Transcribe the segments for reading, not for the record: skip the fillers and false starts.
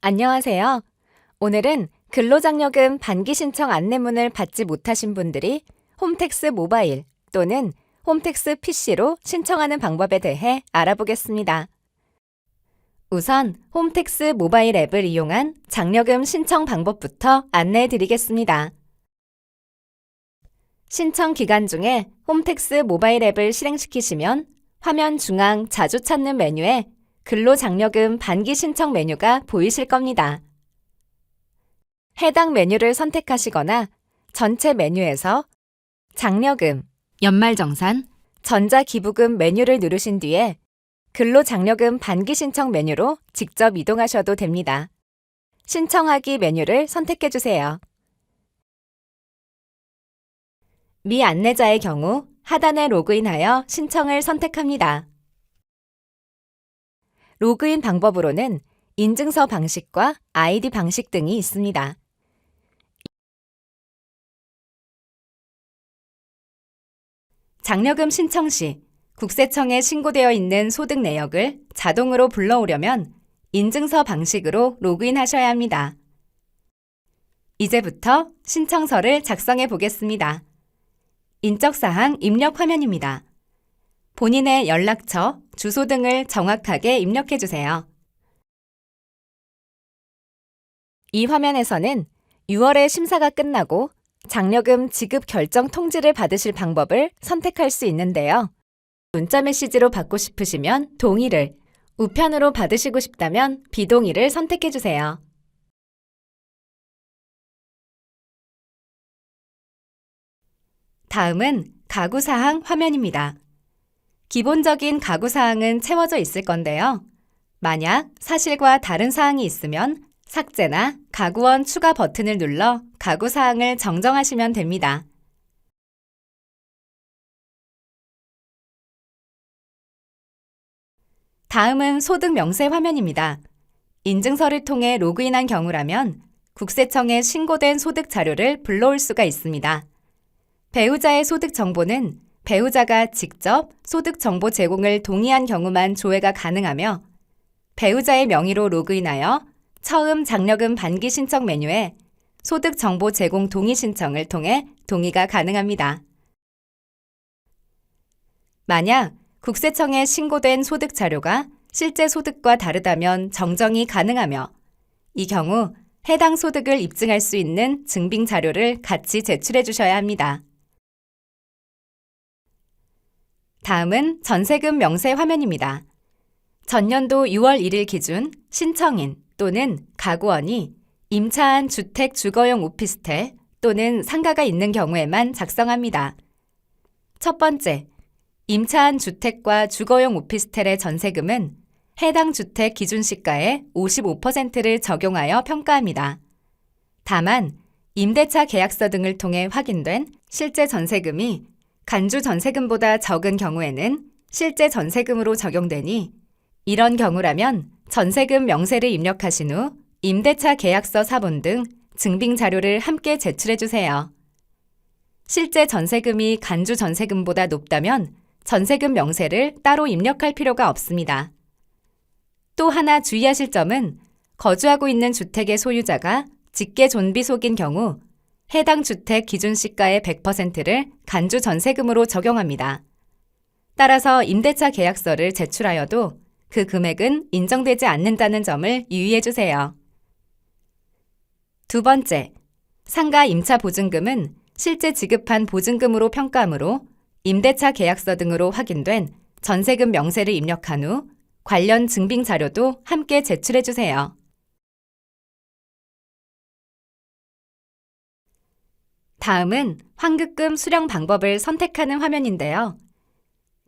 안녕하세요. 오늘은 근로장려금 반기 신청 안내문을 받지 못하신 분들이 홈택스 모바일 또는 홈택스 PC로 신청하는 방법에 대해 알아보겠습니다. 우선 홈택스 모바일 앱을 이용한 장려금 신청 방법부터 안내해 드리겠습니다. 신청 기간 중에 홈택스 모바일 앱을 실행시키시면 화면 중앙 자주 찾는 메뉴에 근로장려금 반기 신청 메뉴가 보이실 겁니다. 해당 메뉴를 선택하시거나 전체 메뉴에서 장려금, 연말정산, 전자기부금 메뉴를 누르신 뒤에 근로장려금 반기 신청 메뉴로 직접 이동하셔도 됩니다. 신청하기 메뉴를 선택해 주세요. 미 안내자의 경우 하단에 로그인하여 신청을 선택합니다. 로그인 방법으로는 인증서 방식과 아이디 방식 등이 있습니다. 장려금 신청 시 국세청에 신고되어 있는 소득 내역을 자동으로 불러오려면 인증서 방식으로 로그인하셔야 합니다. 이제부터 신청서를 작성해 보겠습니다. 인적사항 입력 화면입니다. 본인의 연락처, 주소 등을 정확하게 입력해 주세요. 이 화면에서는 6월에 심사가 끝나고 장려금 지급 결정 통지를 받으실 방법을 선택할 수 있는데요. 문자 메시지로 받고 싶으시면 동의를, 우편으로 받으시고 싶다면 비동의를 선택해 주세요. 다음은 가구사항 화면입니다. 기본적인 가구사항은 채워져 있을 건데요. 만약 사실과 다른 사항이 있으면 삭제나 가구원 추가 버튼을 눌러 가구사항을 정정하시면 됩니다. 다음은 소득 명세 화면입니다. 인증서를 통해 로그인한 경우라면 국세청에 신고된 소득 자료를 불러올 수가 있습니다. 배우자의 소득 정보는 배우자가 직접 소득 정보 제공을 동의한 경우만 조회가 가능하며 배우자의 명의로 로그인하여 처음 장려금 반기 신청 메뉴에 소득 정보 제공 동의 신청을 통해 동의가 가능합니다. 만약 국세청에 신고된 소득 자료가 실제 소득과 다르다면 정정이 가능하며 이 경우 해당 소득을 입증할 수 있는 증빙 자료를 같이 제출해 주셔야 합니다. 다음은 전세금 명세 화면입니다. 전년도 6월 1일 기준 신청인 또는 가구원이 임차한 주택 주거용 오피스텔 또는 상가가 있는 경우에만 작성합니다. 첫 번째, 임차한 주택과 주거용 오피스텔의 전세금은 해당 주택 기준시가의 55%를 적용하여 평가합니다. 다만, 임대차 계약서 등을 통해 확인된 실제 전세금이 간주 전세금보다 적은 경우에는 실제 전세금으로 적용되니 이런 경우라면 전세금 명세를 입력하신 후 임대차 계약서 사본 등 증빙 자료를 함께 제출해 주세요. 실제 전세금이 간주 전세금보다 높다면 전세금 명세를 따로 입력할 필요가 없습니다. 또 하나 주의하실 점은 거주하고 있는 주택의 소유자가 직계 존비속인 경우 해당 주택 기준시가의 100%를 간주 전세금으로 적용합니다. 따라서 임대차 계약서를 제출하여도 그 금액은 인정되지 않는다는 점을 유의해 주세요. 두 번째, 상가 임차 보증금은 실제 지급한 보증금으로 평가하므로 임대차 계약서 등으로 확인된 전세금 명세를 입력한 후 관련 증빙 자료도 함께 제출해 주세요. 다음은 환급금 수령 방법을 선택하는 화면인데요.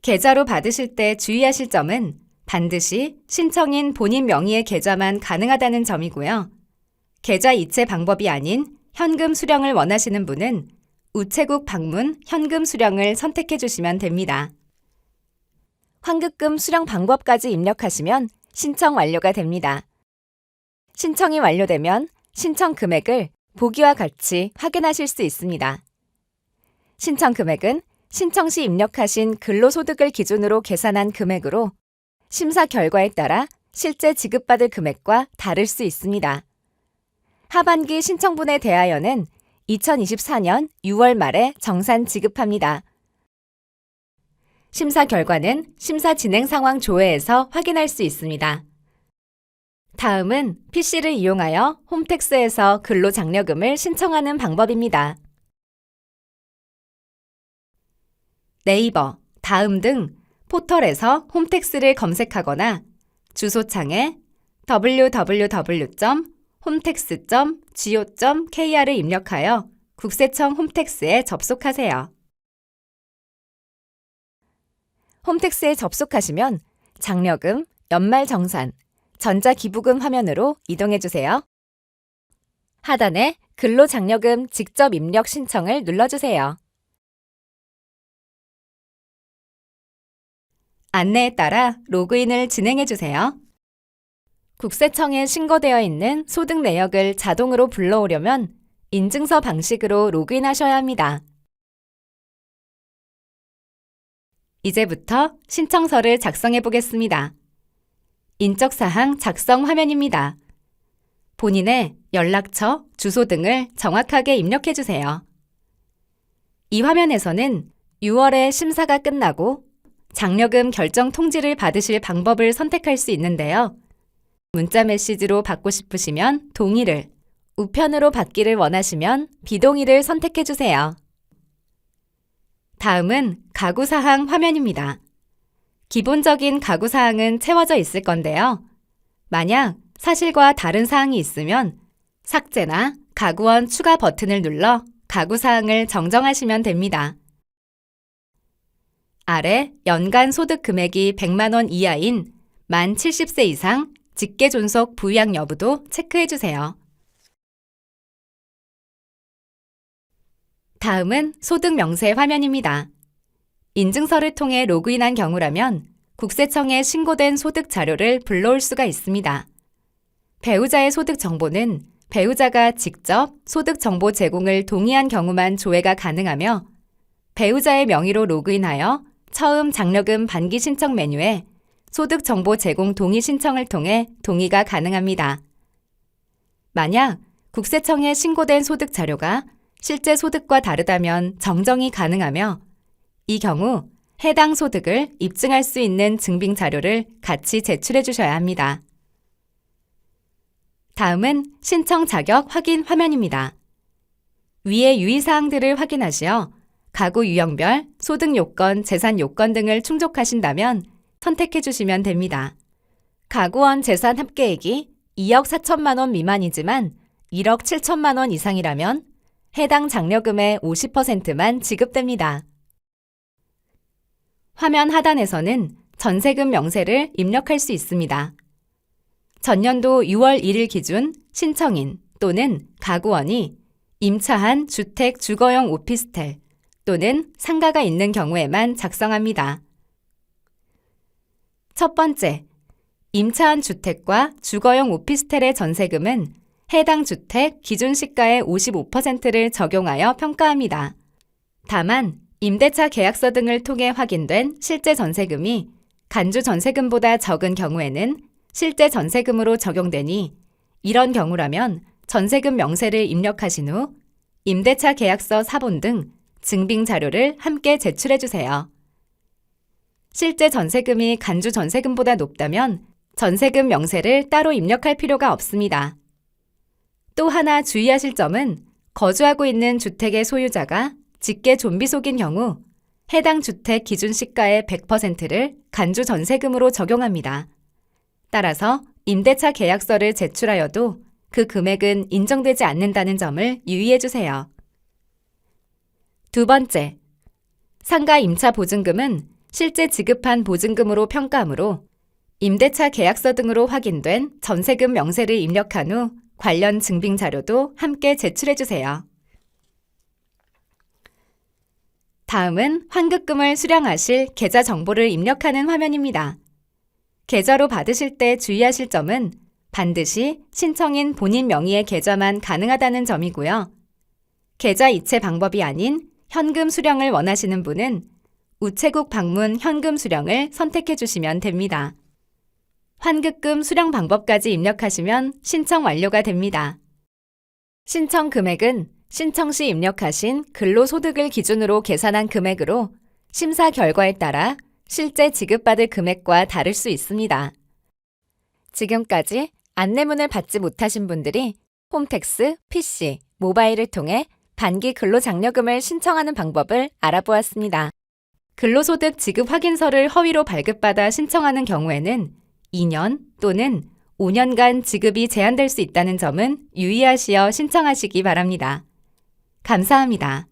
계좌로 받으실 때 주의하실 점은 반드시 신청인 본인 명의의 계좌만 가능하다는 점이고요. 계좌 이체 방법이 아닌 현금 수령을 원하시는 분은 우체국 방문 현금 수령을 선택해 주시면 됩니다. 환급금 수령 방법까지 입력하시면 신청 완료가 됩니다. 신청이 완료되면 신청 금액을 보기와 같이 확인하실 수 있습니다. 신청 금액은 신청 시 입력하신 근로소득을 기준으로 계산한 금액으로 심사 결과에 따라 실제 지급받을 금액과 다를 수 있습니다. 하반기 신청분에 대하여는 2024년 6월 말에 정산 지급합니다. 심사 결과는 심사 진행 상황 조회에서 확인할 수 있습니다. 다음은 PC를 이용하여 홈택스에서 근로장려금을 신청하는 방법입니다. 네이버, 다음 등 포털에서 홈택스를 검색하거나 주소창에 www.hometex.go.kr을 입력하여 국세청 홈택스에 접속하세요. 홈택스에 접속하시면 장려금, 연말정산, 전자기부금 화면으로 이동해주세요. 하단에 근로장려금 직접 입력 신청을 눌러주세요. 안내에 따라 로그인을 진행해주세요. 국세청에 신고되어 있는 소득 내역을 자동으로 불러오려면 인증서 방식으로 로그인하셔야 합니다. 이제부터 신청서를 작성해 보겠습니다. 인적사항 작성 화면입니다. 본인의 연락처, 주소 등을 정확하게 입력해 주세요. 이 화면에서는 6월에 심사가 끝나고 장려금 결정 통지를 받으실 방법을 선택할 수 있는데요. 문자 메시지로 받고 싶으시면 동의를, 우편으로 받기를 원하시면 비동의를 선택해 주세요. 다음은 가구사항 화면입니다. 기본적인 가구사항은 채워져 있을 건데요. 만약 사실과 다른 사항이 있으면 삭제나 가구원 추가 버튼을 눌러 가구사항을 정정하시면 됩니다. 아래 연간 소득 금액이 100만 원 이하인 만 70세 이상 직계존속 부양 여부도 체크해 주세요. 다음은 소득 명세 화면입니다. 인증서를 통해 로그인한 경우라면 국세청에 신고된 소득 자료를 불러올 수가 있습니다. 배우자의 소득 정보는 배우자가 직접 소득 정보 제공을 동의한 경우만 조회가 가능하며 배우자의 명의로 로그인하여 처음 장려금 반기 신청 메뉴에 소득 정보 제공 동의 신청을 통해 동의가 가능합니다. 만약 국세청에 신고된 소득 자료가 실제 소득과 다르다면 정정이 가능하며 이 경우 해당 소득을 입증할 수 있는 증빙 자료를 같이 제출해 주셔야 합니다. 다음은 신청 자격 확인 화면입니다. 위의 유의사항들을 확인하시어 가구 유형별, 소득 요건, 재산 요건 등을 충족하신다면 선택해 주시면 됩니다. 가구원 재산 합계액이 2억 4천만 원 미만이지만 1억 7천만 원 이상이라면 해당 장려금의 50%만 지급됩니다. 화면 하단에서는 전세금 명세를 입력할 수 있습니다. 전년도 6월 1일 기준 신청인 또는 가구원이 임차한 주택 주거용 오피스텔 또는 상가가 있는 경우에만 작성합니다. 첫 번째, 임차한 주택과 주거용 오피스텔의 전세금은 해당 주택 기준 시가의 55%를 적용하여 평가합니다. 다만 임대차 계약서 등을 통해 확인된 실제 전세금이 간주 전세금보다 적은 경우에는 실제 전세금으로 적용되니 이런 경우라면 전세금 명세를 입력하신 후 임대차 계약서 사본 등 증빙 자료를 함께 제출해 주세요. 실제 전세금이 간주 전세금보다 높다면 전세금 명세를 따로 입력할 필요가 없습니다. 또 하나 주의하실 점은 거주하고 있는 주택의 소유자가 직계 좀비속인 경우 해당 주택 기준 시가의 100%를 간주 전세금으로 적용합니다. 따라서 임대차 계약서를 제출하여도 그 금액은 인정되지 않는다는 점을 유의해 주세요. 두 번째, 상가 임차 보증금은 실제 지급한 보증금으로 평가하므로 임대차 계약서 등으로 확인된 전세금 명세를 입력한 후 관련 증빙 자료도 함께 제출해 주세요. 다음은 환급금을 수령하실 계좌 정보를 입력하는 화면입니다. 계좌로 받으실 때 주의하실 점은 반드시 신청인 본인 명의의 계좌만 가능하다는 점이고요. 계좌 이체 방법이 아닌 현금 수령을 원하시는 분은 우체국 방문 현금 수령을 선택해 주시면 됩니다. 환급금 수령 방법까지 입력하시면 신청 완료가 됩니다. 신청 금액은 신청 시 입력하신 근로소득을 기준으로 계산한 금액으로 심사 결과에 따라 실제 지급받을 금액과 다를 수 있습니다. 지금까지 안내문을 받지 못하신 분들이 홈택스, PC, 모바일을 통해 반기 근로장려금을 신청하는 방법을 알아보았습니다. 근로소득 지급 확인서를 허위로 발급받아 신청하는 경우에는 2년 또는 5년간 지급이 제한될 수 있다는 점은 유의하시어 신청하시기 바랍니다. 감사합니다.